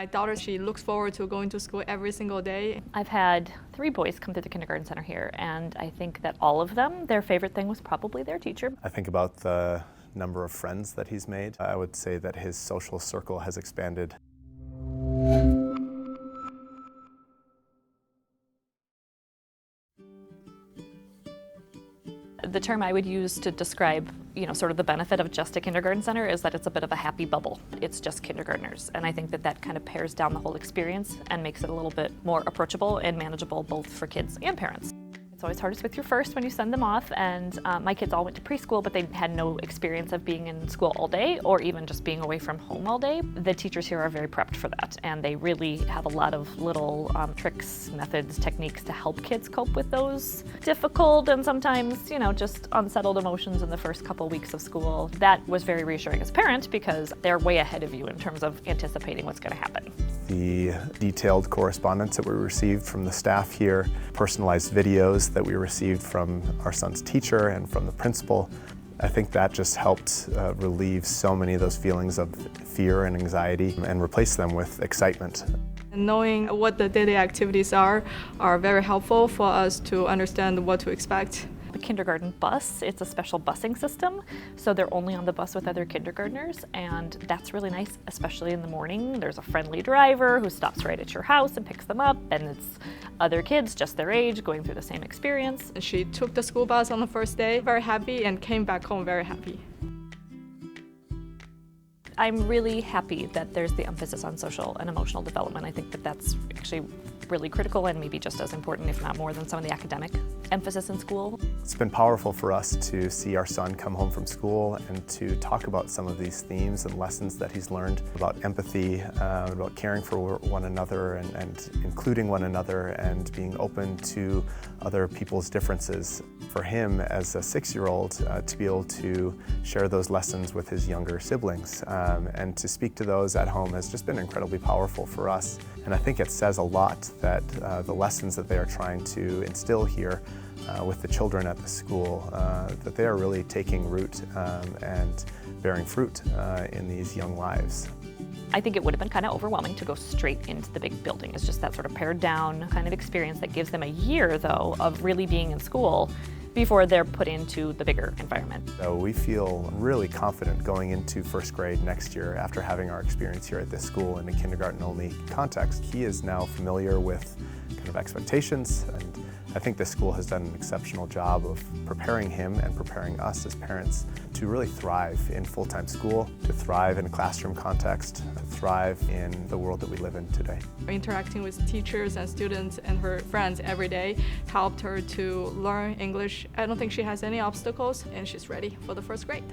My daughter, she looks forward to going to school every single day. I've had 3 boys come through the kindergarten center here, and I think that all of them, their favorite thing was probably their teacher. I think about the number of friends that he's made. I would say that his social circle has expanded. The term I would use to describe, sort of the benefit of just a kindergarten center is that it's a bit of a happy bubble. It's just kindergartners, and I think that that kind of pares down the whole experience and makes it a little bit more approachable and manageable both for kids and parents. It's always hardest with your first when you send them off, and my kids all went to preschool, but they had no experience of being in school all day or even just being away from home all day. The teachers here are very prepped for that, and they really have a lot of little tricks, methods, techniques to help kids cope with those difficult and sometimes, just unsettled emotions in the first couple weeks of school. That was very reassuring as a parent because they're way ahead of you in terms of anticipating what's going to happen. The detailed correspondence that we received from the staff here, personalized videos that we received from our son's teacher and from the principal, I think that just helped relieve so many of those feelings of fear and anxiety and replace them with excitement. And knowing what the daily activities are very helpful for us to understand what to expect. The kindergarten bus, it's a special busing system, so they're only on the bus with other kindergartners, and that's really nice, especially in the morning. There's a friendly driver who stops right at your house and picks them up, and it's other kids just their age going through the same experience. She took the school bus on the first day, very happy, and came back home very happy. I'm really happy that there's the emphasis on social and emotional development. I think that that's actually really critical and maybe just as important, if not more, than some of the academic emphasis in school. It's been powerful for us to see our son come home from school and to talk about some of these themes and lessons that he's learned about empathy, about caring for one another and including one another and being open to other people's differences. For him as a 6-year-old to be able to share those lessons with his younger siblings and to speak to those at home has just been incredibly powerful for us. And I think it says a lot that the lessons that they are trying to instill here with the children at the school, that they are really taking root and bearing fruit in these young lives. I think it would have been kind of overwhelming to go straight into the big building. It's just that sort of pared down kind of experience that gives them a year, though, of really being in school before they're put into the bigger environment. So we feel really confident going into first grade next year after having our experience here at this school in a kindergarten-only context. He is now familiar with kind of expectations, and I think this school has done an exceptional job of preparing him and preparing us as parents to really thrive in full-time school, to thrive in a classroom context, to thrive in the world that we live in today. Interacting with teachers and students and her friends every day helped her to learn English. I don't think she has any obstacles, and she's ready for the first grade.